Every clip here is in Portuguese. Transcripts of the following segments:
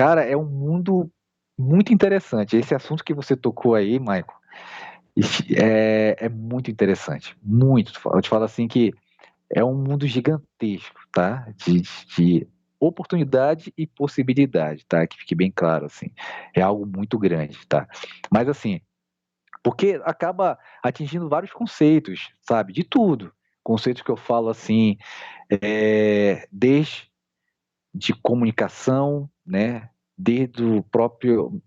Cara, é um mundo muito interessante. Esse assunto que você tocou aí, Michael, é muito interessante. Muito. Eu te falo assim que é um mundo gigantesco, tá? De oportunidade e possibilidade, tá? Que fique bem claro, assim. É algo muito grande, tá? Mas assim, porque acaba atingindo vários conceitos, sabe? De tudo. Conceitos que eu falo assim, desde de comunicação, né? Desde o próprio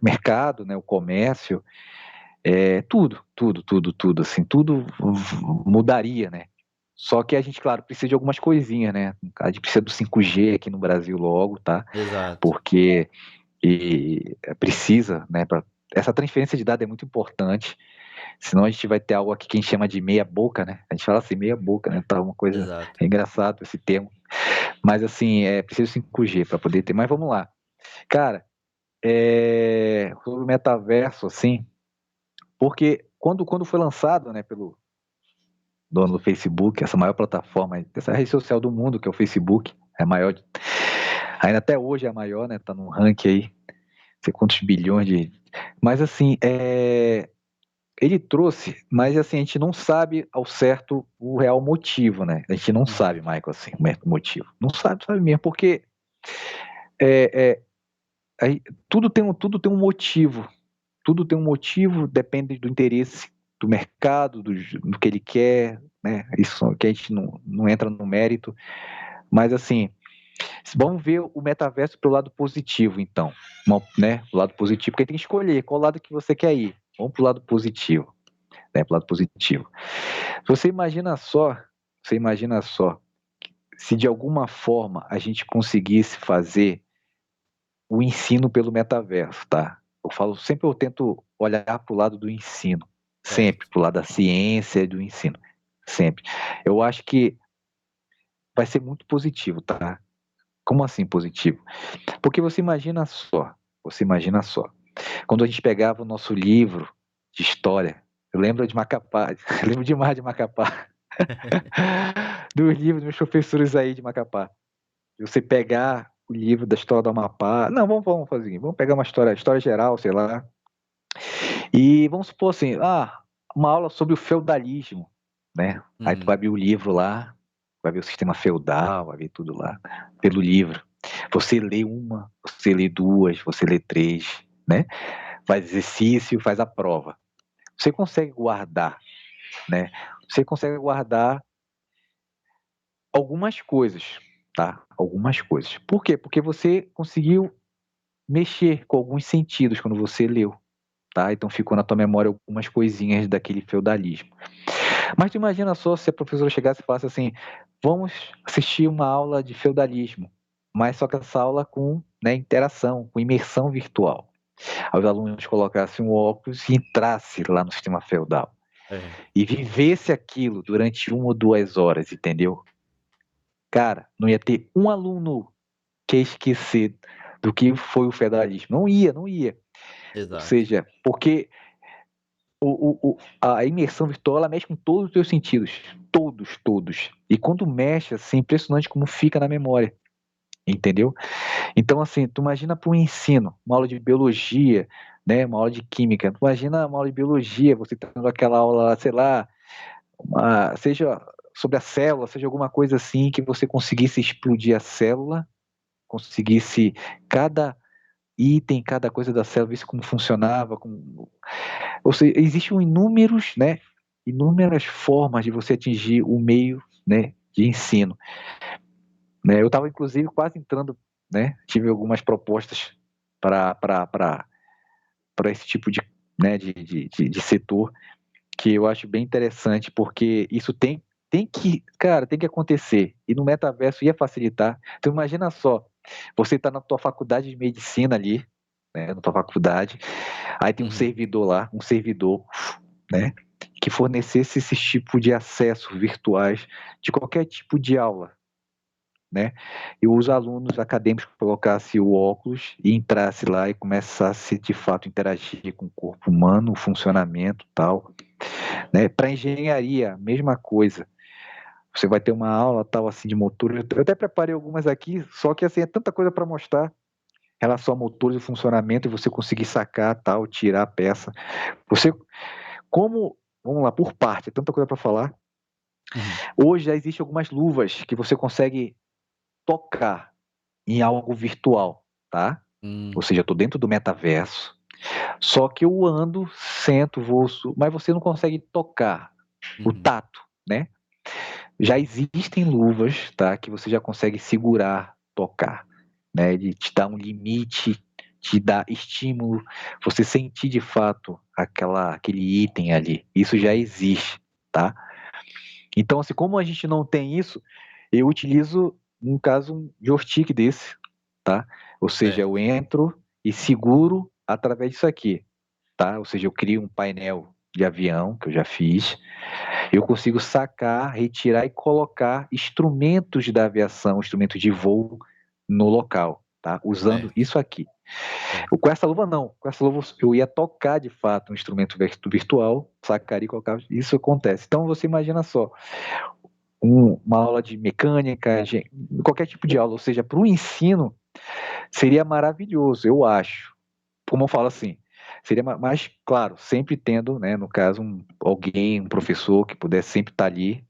mercado, né? O comércio, tudo, assim, tudo mudaria, né? Só que a gente, claro, precisa de algumas coisinhas, né? A gente precisa do 5G aqui no Brasil logo, tá? Exato. Porque precisa, né? Essa transferência de dados é muito importante, senão a gente vai ter algo aqui que a gente chama de meia boca, né? A gente fala assim, meia boca, né? Tá uma coisa Exato. engraçado esse termo. Mas assim, precisa do 5G para poder ter. Mas vamos lá. Cara, sobre o metaverso, assim, porque quando foi lançado, né, pelo dono do Facebook, essa maior plataforma, essa rede social do mundo, que é o Facebook, é a maior, ainda até hoje é a maior, né, tá num ranking aí, não sei quantos bilhões de... Mas assim, ele trouxe, mas assim, a gente não sabe ao certo o real motivo, né? A gente não Uhum. sabe, Michael, assim, o motivo. Não sabe mesmo, porque é, é, aí, tudo tem um motivo. Tudo tem um motivo, depende do interesse do mercado, do que ele quer, né? Isso que a gente não entra no mérito. Mas assim, vamos ver o metaverso pelo lado positivo, então. Né? O lado positivo, porque tem que escolher qual lado que você quer ir. Vamos pro lado positivo, né? Pro lado positivo. Você imagina só, se de alguma forma a gente conseguisse fazer o ensino pelo metaverso, tá? Eu tento olhar para o lado do ensino, sempre, Certo. para o lado da ciência e do ensino, sempre. Eu acho que vai ser muito positivo, tá? Como assim positivo? Porque você imagina só, quando a gente pegava o nosso livro de história, eu lembro de Macapá, eu lembro demais de Macapá, dos livros dos meus professores aí de Macapá. Você pegar o livro da história do Amapá, não, vamos fazer, vamos pegar uma história geral, sei lá, e vamos supor assim, uma aula sobre o feudalismo, né? Aí tu vai Uhum. abrir o livro lá, vai ver o sistema feudal, vai ver tudo lá, pelo livro. Você lê uma, você lê duas, você lê três, né? Faz exercício, faz a prova. Você consegue guardar, né? Você consegue guardar algumas coisas, tá? Algumas coisas. Por quê? Porque você conseguiu mexer com alguns sentidos quando você leu, tá? Então ficou na tua memória algumas coisinhas daquele feudalismo. Mas tu imagina só se a professora chegasse e falasse assim: vamos assistir uma aula de feudalismo, mas só que essa aula com, né, interação, com imersão virtual. Aí os alunos colocassem um óculos e entrassem lá no sistema feudal É. e vivesse aquilo durante 1 ou 2 horas, entendeu? Cara, não ia ter um aluno que ia esquecer do que foi o feudalismo. Não ia, não ia. Ou Exato. seja, porque a imersão virtual ela mexe com todos os teus sentidos. Todos, todos. E quando mexe, assim, é impressionante como fica na memória. Entendeu? Então, assim, tu imagina para o ensino, uma aula de biologia, né, uma aula de química. Tu imagina uma aula de biologia, você tendo aquela aula, sei lá, seja sobre a célula, seja alguma coisa assim, que você conseguisse explodir a célula, conseguisse cada item, cada coisa da célula, ver como funcionava, ou seja, existem inúmeros, né, inúmeras formas de você atingir o meio, né, de ensino. Né? Eu estava, inclusive, quase entrando, né, tive algumas propostas para esse tipo de, né, de setor, que eu acho bem interessante, porque isso tem que acontecer. E no metaverso ia facilitar. Então imagina só, você está na tua faculdade de medicina ali, né, na tua faculdade, aí tem um Uhum. servidor lá, né, que fornecesse esse tipo de acesso virtuais de qualquer tipo de aula, né? E os alunos acadêmicos colocassem o óculos e entrasse lá e começasse de fato a interagir com o corpo humano, o funcionamento tal, né? Para engenharia, mesma coisa. Você vai ter uma aula tal assim de motor. Eu até preparei algumas aqui, só que assim é tanta coisa para mostrar relação a motores e funcionamento, e você conseguir sacar, tal, tirar a peça. Você, como, vamos lá, por parte, é tanta coisa para falar. Hoje já existem algumas luvas que você consegue tocar em algo virtual, tá? Ou seja, eu estou dentro do metaverso, só que eu ando, sento, vou, mas você não consegue tocar o tato, né? Já existem luvas, tá? Que você já consegue segurar, tocar, né? De te dar um limite, te dar estímulo, você sentir de fato aquele item ali. Isso já existe, tá? Então, assim, como a gente não tem isso, eu utilizo, no caso, um joystick desse, tá? Ou seja, eu entro e seguro através disso aqui, tá? Ou seja, eu crio um painel de avião, que eu já fiz, eu consigo sacar, retirar e colocar instrumentos da aviação, instrumentos de voo no local, tá? Usando isso aqui. Com essa luva, não. Com essa luva, eu ia tocar de fato um instrumento virtual, sacaria e colocar. Isso acontece. Então, você imagina só, uma aula de mecânica, qualquer tipo de aula, ou seja, para o ensino, seria maravilhoso, eu acho. Como eu falo assim, seria mais, claro, sempre tendo, né, no caso, alguém, um professor que pudesse sempre estar ali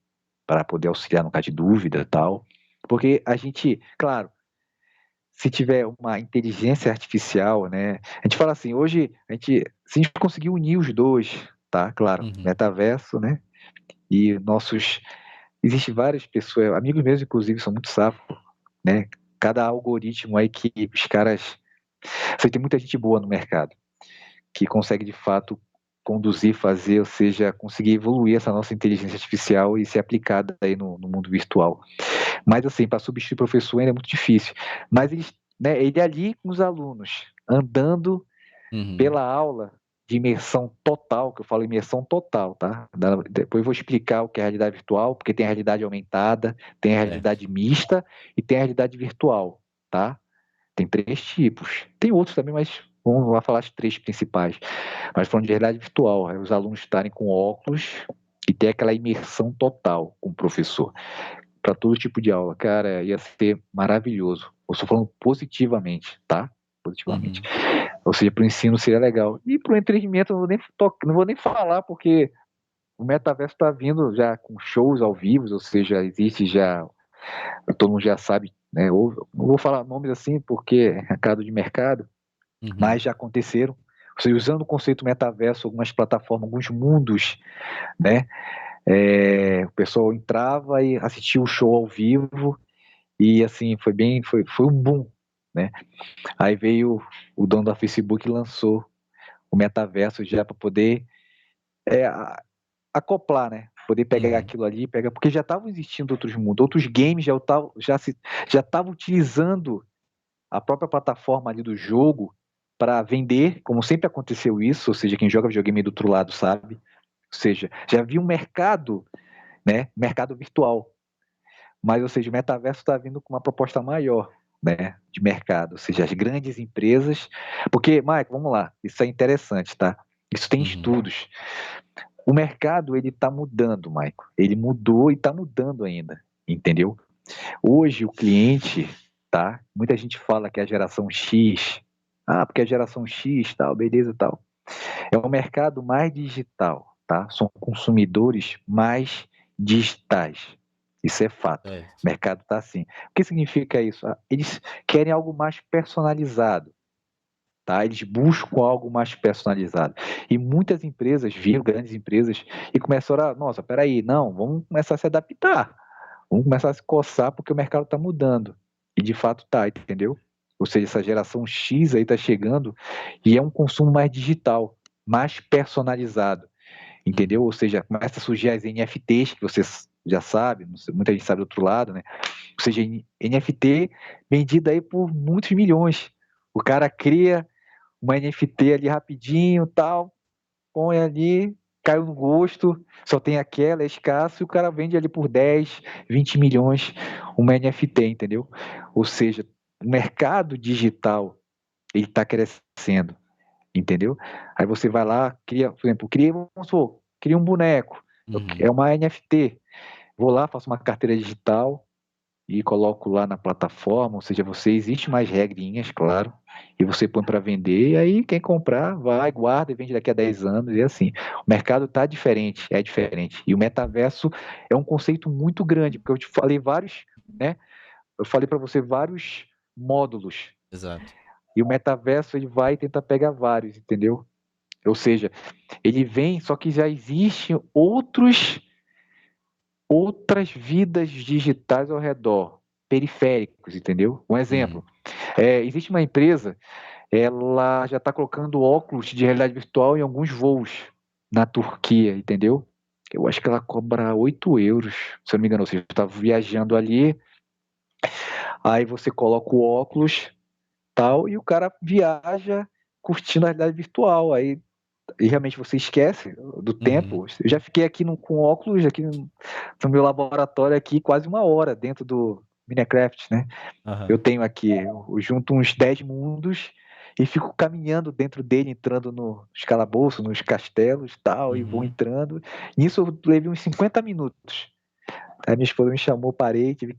para poder auxiliar no caso de dúvida e tal. Porque a gente, claro, se tiver uma inteligência artificial, né, a gente fala assim, hoje, se a gente conseguir unir os dois, tá, claro, metaverso, né, e existem várias pessoas, amigos meus, inclusive, são muito safos, né? Cada algoritmo aí que os caras. Você tem muita gente boa no mercado que consegue de fato conduzir, fazer, ou seja, conseguir evoluir essa nossa inteligência artificial e ser aplicada aí no mundo virtual. Mas assim, para substituir o professor ainda é muito difícil. Mas ele ali com os alunos, andando pela aula de imersão total, que eu falo imersão total, tá? Depois eu vou explicar o que é realidade virtual, porque tem a realidade aumentada, tem a realidade mista e tem a realidade virtual, tá? Tem 3 tipos. Tem outros também, mas vamos lá falar as 3 principais. Mas falando de realidade virtual, é os alunos estarem com óculos e ter aquela imersão total com o professor. Para todo tipo de aula, cara, ia ser maravilhoso. Eu estou falando positivamente, tá? Positivamente. Ou seja, para o ensino seria legal. E para o entretenimento, não vou nem falar, porque o metaverso está vindo já com shows ao vivo, ou seja, existe já, todo mundo já sabe, né? Não vou falar nomes assim, porque é mercado de mercado, mas já aconteceram. Ou seja, usando o conceito metaverso, algumas plataformas, alguns mundos, né? O pessoal entrava e assistia o show ao vivo, e assim, foi um boom, né? Aí veio o dono da Facebook e lançou o metaverso já para poder é, acoplar, né? Poder pegar aquilo ali, porque já estavam existindo outros mundos, outros games já estavam utilizando a própria plataforma ali do jogo para vender, como sempre aconteceu isso, ou seja, quem joga videogame do outro lado sabe, ou seja, já havia um mercado, né? Mercado virtual, mas ou seja, o metaverso está vindo com uma proposta maior, né, de mercado, ou seja, as grandes empresas, porque, Mike, vamos lá, isso é interessante, tá? Isso tem estudos. O mercado, ele está mudando, Maico. Ele mudou e está mudando ainda, entendeu? Hoje, o cliente, tá? Muita gente fala que é a geração X. Ah, porque a geração X, tal, beleza, tal. É um mercado mais digital, tá? São consumidores mais digitais. Isso é fato. O mercado está assim. O que significa isso? Eles querem algo mais personalizado. Tá? Eles buscam algo mais personalizado. E muitas empresas viram, grandes empresas, e começaram a, nossa, peraí, não, vamos começar a se adaptar. Vamos começar a se coçar porque o mercado está mudando. E de fato está, entendeu? Ou seja, essa geração X aí está chegando e é um consumo mais digital, mais personalizado, entendeu? Ou seja, começa a surgir as NFTs, que você já sabe, muita gente sabe do outro lado, né? Ou seja, NFT vendida aí por muitos milhões. O cara cria uma NFT ali rapidinho, tal, põe ali, caiu no gosto, só tem aquela, é escasso, e o cara vende ali por 10, 20 milhões uma NFT, entendeu? Ou seja, o mercado digital, ele está crescendo, entendeu? Aí você vai lá, cria, por exemplo, vamos supor, cria um boneco, é uma NFT, vou lá, faço uma carteira digital, e coloco lá na plataforma, ou seja, existe mais regrinhas, claro, e você põe para vender, e aí quem comprar vai, guarda e vende daqui a 10 anos, e assim. O mercado está diferente, é diferente. E o metaverso é um conceito muito grande, porque eu te falei vários, né? Eu falei para você vários módulos, Exato. e o metaverso ele vai tentar pegar vários, entendeu? Ou seja, ele vem, só que já existem outras vidas digitais ao redor, periféricos, entendeu? Um Uhum. exemplo, existe uma empresa, ela já está colocando óculos de realidade virtual em alguns voos na Turquia, entendeu? Eu acho que ela cobra 8 euros, se eu não me engano. Ou seja, você está viajando ali, aí você coloca o óculos tal, e o cara viaja curtindo a realidade virtual. Aí e realmente você esquece do Uhum. tempo. Eu já fiquei aqui com óculos, aqui no meu laboratório, aqui quase uma hora dentro do Minecraft, né? Eu Aham. tenho aqui, eu junto uns 10 mundos e fico caminhando dentro dele, entrando nos calabouços, nos castelos e tal, e vou Uhum. entrando. Nisso eu levei uns 50 minutos. Aí minha esposa me chamou, parei, tive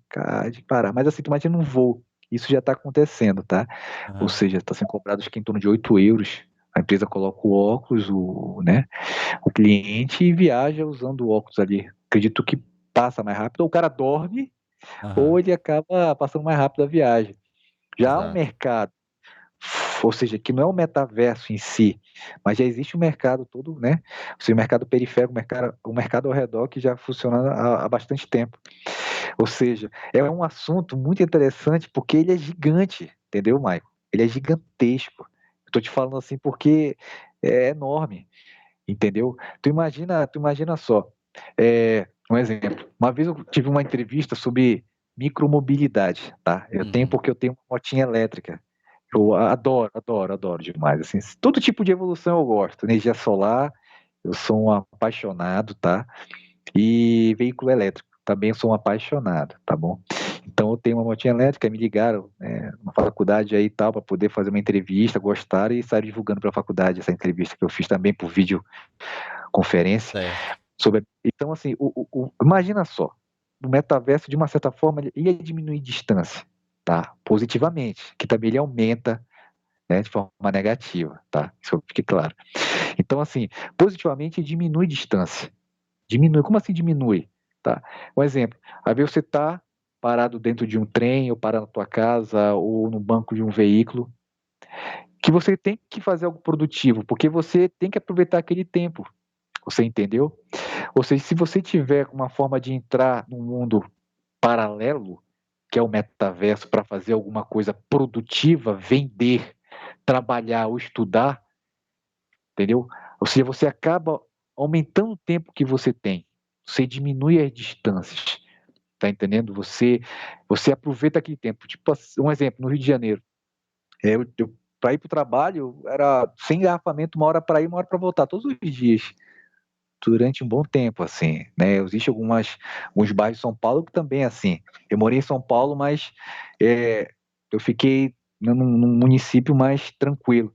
de parar. Mas assim, tu imagina um voo. Isso já está acontecendo, tá? Ou Aham. seja, está sendo cobrado acho que em torno de 8 euros. A empresa coloca o óculos, né, o cliente e viaja usando o óculos ali. Acredito que passa mais rápido, ou o cara dorme, ou Aham. ele acaba passando mais rápido a viagem. Já o Exato. mercado, ou seja, que não é o metaverso em si, mas já existe um mercado todo, né? Ou seja, o mercado periférico, o mercado ao redor que já funciona há bastante tempo. Ou seja, é um assunto muito interessante porque ele é gigante, entendeu, Michael? Ele é gigantesco. Estou te falando assim porque é enorme, entendeu? Tu imagina só. Um exemplo. Uma vez eu tive uma entrevista sobre micromobilidade, tá? Uhum. Porque eu tenho uma motinha elétrica. Eu adoro, adoro, adoro demais. Assim, todo tipo de evolução eu gosto. Energia solar, eu sou um apaixonado, tá? E veículo elétrico, também sou um apaixonado, tá bom? Então eu tenho uma motinha elétrica, me ligaram numa faculdade aí e tal, para poder fazer uma entrevista, gostaram e saíram divulgando para a faculdade essa entrevista que eu fiz também por videoconferência. Certo. Então, assim, imagina só, o metaverso, de uma certa forma, ele ia diminuir distância, tá? Positivamente, que também ele aumenta, né, de forma negativa, tá? Isso fique claro. Então, assim, positivamente diminui distância. Diminui. Como assim diminui? Tá? Um exemplo, às vezes você está parado dentro de um trem, ou parado na tua casa, ou no banco de um veículo, que você tem que fazer algo produtivo, porque você tem que aproveitar aquele tempo. Você entendeu? Ou seja, se você tiver uma forma de entrar num mundo paralelo, que é o metaverso, para fazer alguma coisa produtiva, vender, trabalhar ou estudar, entendeu? Ou seja, você acaba aumentando o tempo que você tem. Você diminui as distâncias, tá entendendo? Você aproveita aquele tempo. Tipo, um exemplo, no Rio de Janeiro. Para ir para o trabalho, era sem engarrafamento, uma hora para ir, uma hora para voltar, todos os dias, durante um bom tempo, assim, né? Existem alguns bairros de São Paulo que também é assim. Eu morei em São Paulo, mas eu fiquei num município mais tranquilo.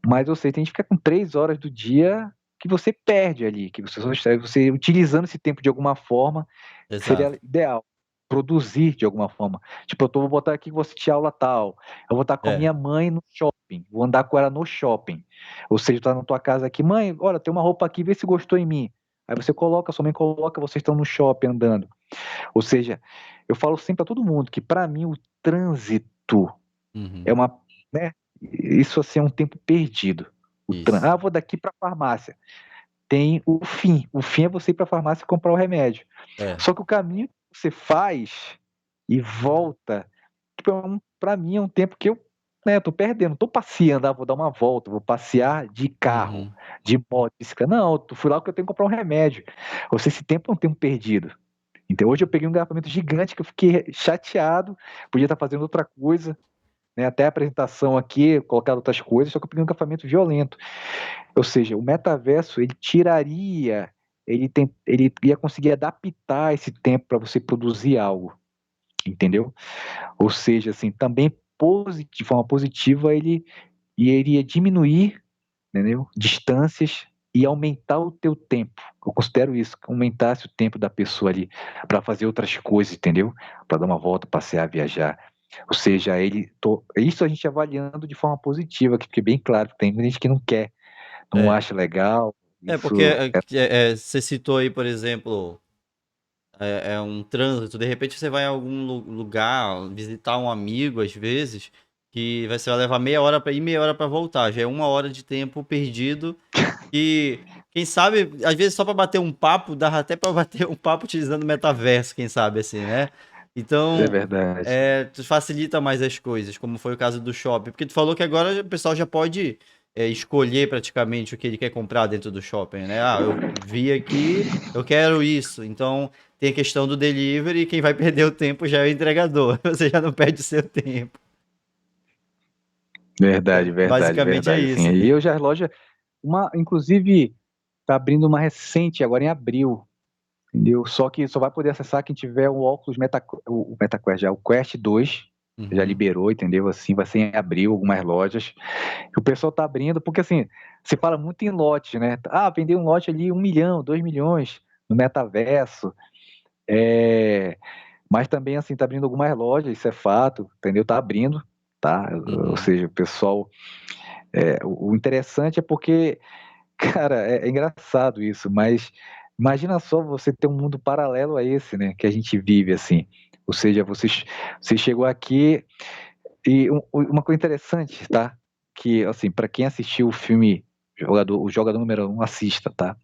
Mas você tem que ficar com 3 horas do dia que você perde ali, que você utilizando esse tempo de alguma forma seria Exato. ideal. Produzir de alguma forma. Tipo, vou botar aqui que vou assistir aula tal. Eu vou estar com a É. minha mãe no shopping. Vou andar com ela no shopping. Ou seja, tá na tua casa aqui, mãe, olha, tem uma roupa aqui, vê se gostou em mim. Aí você coloca, sua mãe coloca, vocês estão no shopping andando. Ou seja, eu falo sempre para todo mundo que para mim o trânsito é Uhum. uma, né? Isso assim é um tempo perdido. Isso. Vou daqui para a farmácia. Tem o fim. O fim é você ir para a farmácia e comprar o remédio. É. Só que o caminho que você faz e volta, tipo, para mim é um tempo que eu, né, tô perdendo. Tô passeando, vou dar uma volta, vou passear de carro, Uhum. de moto, de bicicleta. Não, eu fui lá porque eu tenho que comprar um remédio. Ou seja, esse tempo é um tempo perdido. Então hoje eu peguei um engarrafamento gigante que eu fiquei chateado, podia estar fazendo outra coisa, né, até a apresentação aqui, colocar outras coisas, só que eu peguei um engarrafamento violento. Ou seja, o metaverso, ele tiraria, ele ia conseguir adaptar esse tempo para você produzir algo, entendeu? Ou seja, assim, também de forma positiva, ele iria diminuir, entendeu? Distâncias, e aumentar o teu tempo. Eu considero isso, que aumentasse o tempo da pessoa ali para fazer outras coisas, entendeu? Para dar uma volta, passear, viajar. Ou seja, isso a gente avaliando de forma positiva, que fique bem claro, que tem gente que não quer, não É. acha legal, Porque isso você citou aí, por exemplo, um trânsito, de repente você vai em algum lugar, visitar um amigo, às vezes, que você vai levar meia hora pra ir, meia hora pra voltar. Já é 1 hora de tempo perdido. E quem sabe, às vezes só pra bater um papo, dá até pra bater um papo utilizando o metaverso, quem sabe, assim, né? é Então, verdade. facilita mais as coisas, como foi o caso do shopping. Porque tu falou que agora o pessoal já pode escolher praticamente o que ele quer comprar dentro do shopping, né? Ah, eu vi aqui, eu quero isso. Então, tem a questão do delivery, e quem vai perder o tempo já é o entregador. Você já não perde o seu tempo. Verdade, verdade, Basicamente é verdade, sim. isso. E eu já as lojas, inclusive, tá abrindo uma recente agora em abril, entendeu? Só que só vai poder acessar quem tiver o óculos o MetaQuest, já o Quest 2, já Uhum. liberou, entendeu? Assim, vai ser em abril, algumas lojas. O pessoal tá abrindo, porque assim, se fala muito em lotes, né? Ah, vender um lote ali, 1 milhão, 2 milhões no metaverso. Mas também, assim, tá abrindo algumas lojas, isso é fato, entendeu? Tá abrindo, tá? Ou Uhum. seja, o pessoal. O interessante é porque, cara, é engraçado isso, mas imagina só você ter um mundo paralelo a esse, né? Que a gente vive, assim. Ou seja, você chegou aqui e uma coisa interessante, tá? Que, assim, para quem assistiu o filme o jogador número 1, assista, tá?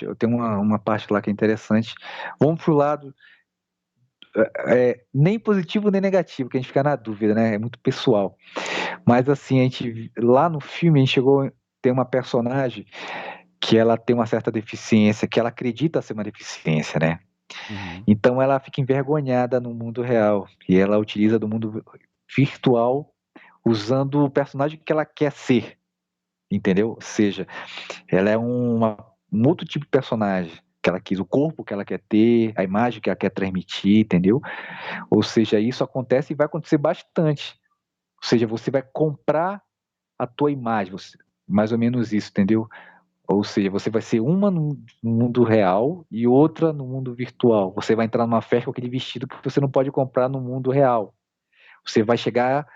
Eu tenho uma parte lá que é interessante. Vamos pro lado nem positivo nem negativo, que a gente fica na dúvida, né? É muito pessoal. Mas assim, lá no filme a gente chegou a ter uma personagem que ela tem uma certa deficiência, que ela acredita ser uma deficiência, né? Uhum. Então ela fica envergonhada no mundo real e ela utiliza do mundo virtual usando o personagem que ela quer ser, entendeu? Ou seja, ela é um outro tipo de personagem que ela quis, o corpo que ela quer ter, a imagem que ela quer transmitir, entendeu? Ou seja, isso acontece e vai acontecer bastante. Ou seja, você vai comprar a tua imagem, mais ou menos isso, entendeu? Ou seja, você vai ser uma no mundo real e outra no mundo virtual. Você vai entrar numa festa com aquele vestido que você não pode comprar no mundo real. Você vai chegar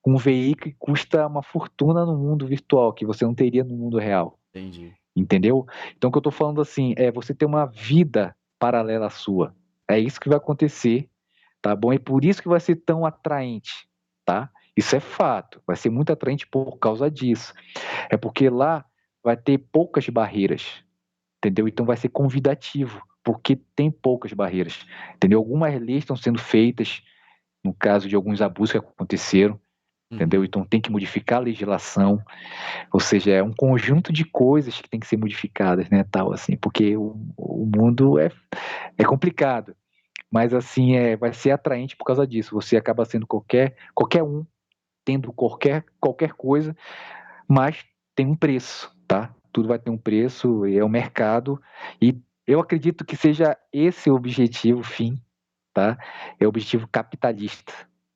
com um veículo que custa uma fortuna no mundo virtual, que você não teria no mundo real. Entendi. Entendeu? Então, o que eu estou falando assim é você ter uma vida paralela à sua. É isso que vai acontecer, tá bom? E por isso que vai ser tão atraente, tá? Isso é fato. Vai ser muito atraente por causa disso. É porque lá vai ter poucas barreiras, entendeu? Então vai ser convidativo, porque tem poucas barreiras, entendeu? Algumas leis estão sendo feitas, no caso de alguns abusos que aconteceram, entendeu? Uhum. Então tem que modificar a legislação, ou seja, é um conjunto de coisas que tem que ser modificadas, né, tal assim, porque o mundo é complicado, mas assim vai ser atraente por causa disso. Você acaba sendo qualquer um tendo qualquer coisa, mas tem um preço, tá? Tudo vai ter um preço, é o mercado, e eu acredito que seja esse o objetivo, fim, tá? É o objetivo capitalista,